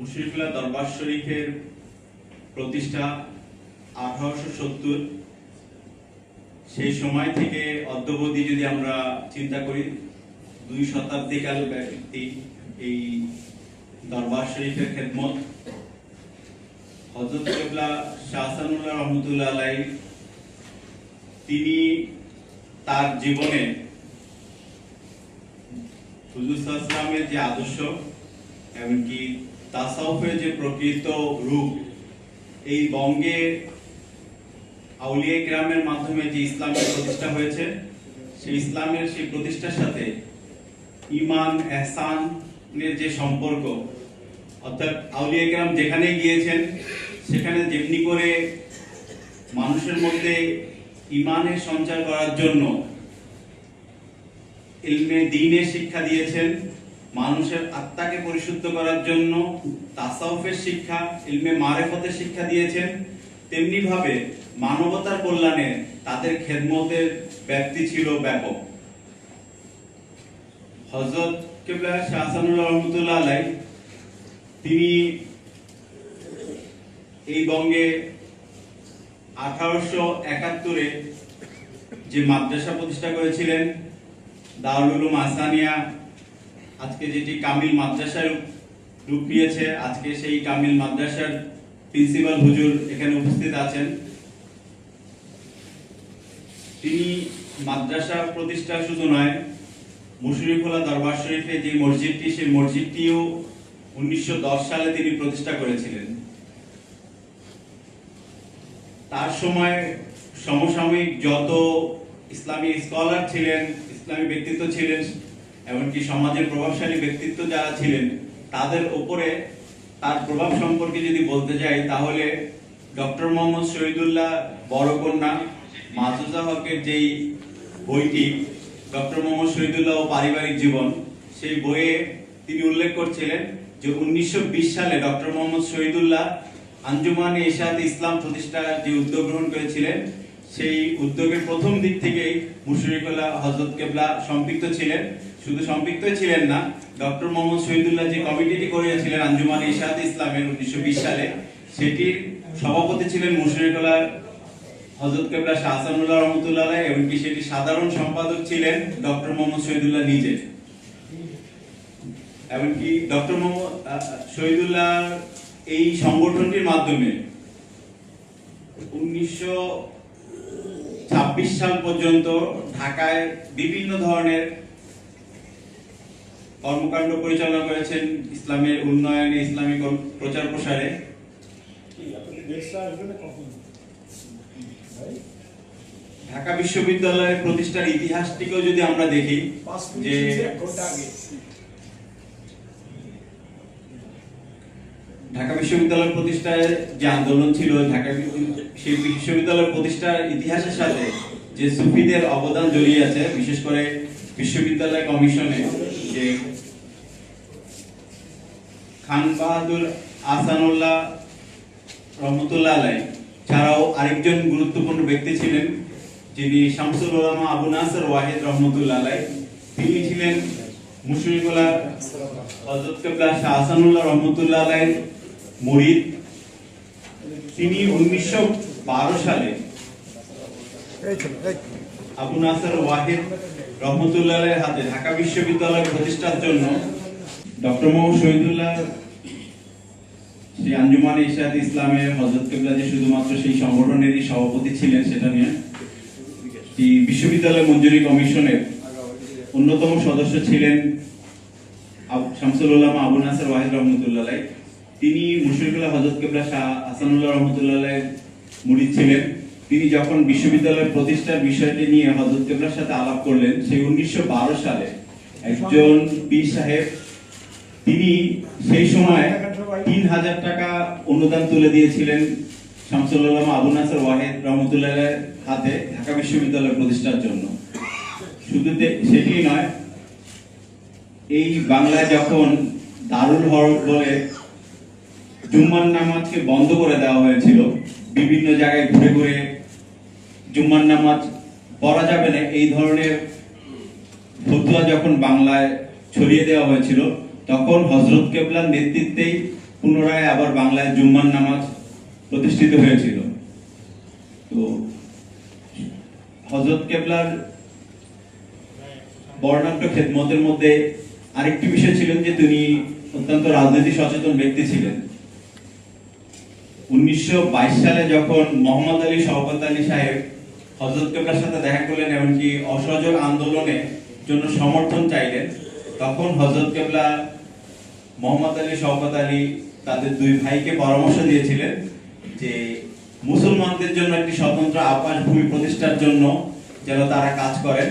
মুশরিকুল্লাহ দরবার শরীফের প্রতিষ্ঠা 1870। সেই সময় থেকে অদ্যাবধি যদি আমরা চিন্তা করি 2 শতাব্দীকাল ব্যাপী এই দরবার শরীফের খেদমত হযরত কিবলা শাহ হাসানুল্লাহ রহমতুল্লাহ আলাইহি তিনি তার জীবনে হুজুর সাল্লাল্লাহু আলাইহি ওয়াসাল্লামের যে আদর্শ এমনকি তাসাউফের যে প্রকৃত রূপ এই বঙ্গে আউলিয়া কিরামের মাধ্যমে যে ইসলামের প্রতিষ্ঠা হয়েছে সেই ইসলামের সেই প্রতিষ্ঠার সাথে ঈমান ইহসানের যে সম্পর্ক, অর্থাৎ আউলিয়া কিরাম যেখানে গিয়েছেন সেখানে যেমনি করে মানুষের মধ্যে ঈমানের সঞ্চার করার জন্য ইলমে দ্বীনের শিক্ষা দিয়েছেন, মানুষের আত্মাকে পরিশুদ্ধ করার জন্য তাসাউফের শিক্ষা, ইলমে মারিফতের শিক্ষা দিয়েছেন, তেমনি ভাবে মানবতার কল্যাণে তাদের খেদমতের ব্যাপ্তি ছিল ব্যাপক। হযরত কিবলা শাহ হাসানুল্লাহ রহমতুল্লাহ আলাইহি তিনি এই বঙ্গে 1871-এ যে মাদ্রাসা প্রতিষ্ঠা করেছিলেন দারুল উলুম আসানিয়া, আজকে যেটি কামিল মাদ্রাসার রূপ নিয়েছে, আজকে সেই কামিল মাদ্রাসার প্রিন্সিপাল হুজুর এখানে উপস্থিত আছেন। তিনি মাদ্রাসা প্রতিষ্ঠা শুধু নয়, মুশরিকুল্লাহ দরবার শরীফে যে মসজিদটি সেই মসজিদটিও 1910 সালে তিনি প্রতিষ্ঠা করেছিলেন। তার সময় সমসাময়িক যত ইসলামী স্কলার ছিলেন, ইসলামী ব্যক্তিত্ব ছিলেন, এমনকি সমাজের প্রভাবশালী ব্যক্তিত্ব যারা ছিলেন তাদের উপরে তার প্রভাব সম্পর্কে যদি বলতে যাই তাহলে ডক্টর মোহাম্মদ শহীদুল্লাহ বড় কন্যা মাহজুজা হকের যেই বইটি ডক্টর মোহাম্মদ শহীদুল্লাহ ও পারিবারিক জীবন, সেই বইয়ে তিনি উল্লেখ করছিলেন যে 1920 সালে ডক্টর মোহাম্মদ শহীদুল্লাহ আঞ্জুমানে ইশাআত ইসলাম প্রতিষ্ঠার যে উদ্যোগ গ্রহণ করেছিলেন সেই উদ্যোগের প্রথম দিক থেকেই মুশরিকুল্লাহ হযরত কিবলা সম্পৃক্ত ছিলেন। শুধু সম্পৃক্তই ছিলেন না, ডক্টর মোহাম্মদ শহীদুল্লাহ যে কমিটিটি করেছিলেন আঞ্জুমানে ইশাআত ইসলামের 1920 সালে, সেটির সভাপতি ছিলেন মুশরিকুল্লাহ হযরত কিবলা শাহ হাসানুল্লাহ রহমতুল্লাহ আলাইহি, এমনকি সেটির সাধারণ সম্পাদক ছিলেন ডক্টর মোহাম্মদ শহীদুল্লাহ নিজে। এমনকি ডক্টর মোহাম্মদ শহীদুল্লাহ এই সংগঠনটির মাধ্যমে 1926 সাল পর্যন্ত ঢাকায় বিভিন্ন ধরনের কর্মকাণ্ড পরিচালনা করেছেন ইসলামের উন্নয়নে, ইসলামিক প্রচার প্রসারে। ঢাকা বিশ্ববিদ্যালয়ের প্রতিষ্ঠার ইতিহাসটিকেও যদি আমরা দেখি যে ঢাকা বিশ্ববিদ্যালয় প্রতিষ্ঠায় যে আন্দোলন ছিল, সেই বিশ্ববিদ্যালয় প্রতিষ্ঠার ইতিহাসের সাথে যে সুফিদের অবদান জড়িয়ে আছে, বিশেষ করে বিশ্ববিদ্যালয় কমিশনে যে খান বাহাদুর আহসানুল্লাহ রহমতুল্লাহ আলাইহি ছাড়াও আরেকজন গুরুত্বপূর্ণ ব্যক্তি ছিলেন যিনি শামসুল উলামা আবু নাসর ওয়াহিদ রহমতুল্লাহ আলাইহি। তিনি ছিলেন মুশরিকুল্লাহ হযরত কিবলা শাহ হাসানুল্লাহ রহমতুল্লাহ আলাইহির মুরিদ। তিনি 1912 সালে আবু নাসর ওয়াহিদ রহমতুল্লাহ আলাইহির হাতে ঢাকা বিশ্ববিদ্যালয় প্রতিষ্ঠার জন্য ডক্টর মোহাম্মদ শহীদুল্লাহ সেই আঞ্জুমানে ইশাআত ইসলামের হযরত কিবলা যে শুধুমাত্র সেই সংগঠনেরই সভাপতি ছিলেন সেটা নিয়ে এই বিশ্ববিদ্যালয় মঞ্জুরি কমিশনের অন্যতম সদস্য ছিলেন শামসুল উলামা আবু নাসর ওয়াহিদ রহমতুল্লাহ আলাইহি। তিনি মুশরিকুল্লাহ হযরত কিবলা শাহ হাসানুল্লাহ রহমতুল্লাহ আলাইহির মুরিদ ছিলেন। তিনি যখন বিশ্ববিদ্যালয় প্রতিষ্ঠার বিষয়টি নিয়ে হযরত কিবলার সাথে আলাপ করলেন, সেই 1912 সালে একজন পীর সাহেব তিনি সেই সময় 3000 টাকা অনুদান তুলে দিয়েছিলেন শামসুল উলামা আবু নাসর ওয়াহিদ রহমতুল্লাহ আলাইহির হাতে ঢাকা বিশ্ববিদ্যালয় প্রতিষ্ঠার জন্য। শুধু সেটি নয়, এই বাংলায় যখন দারুল হরফ বলে জুম্মার নামাজকে বন্ধ করে দেওয়া হয়েছিল, বিভিন্ন জায়গায় ঘুরে ঘুরে জুম্মার নামাজ পড়া যাবে না এই ধরনের ফতোয়া যখন বাংলায় ছড়িয়ে দেওয়া হয়েছিল, তখন হযরত কিবলার নেতৃত্বেই পুনরায় আবার বাংলায় জুম্মার নামাজ প্রতিষ্ঠিত হয়েছিল। তো হযরত কেবলার বর্ণাঢ্য খেদমতের মধ্যে আরেকটি বিষয় ছিলেন যে তিনি অত্যন্ত রাজনীতি সচেতন ব্যক্তি ছিলেন। 1922 সালে যখন মোহাম্মদ আলী শওকত আলী সাহেব হযরত কেবলার সাথে দেখা করলেন, এমনকি অসহযোগ আন্দোলনের জন্য সমর্থন চাইলেন, তখন হযরত কেবলা মোহাম্মদ আলী শওকত আলী তাদের দুই ভাইকে পরামর্শ দিয়েছিলেন যে মুসলমানদের জন্য একটি স্বতন্ত্র আবাস ভূমি প্রতিষ্ঠার জন্য যেন তারা কাজ করেন।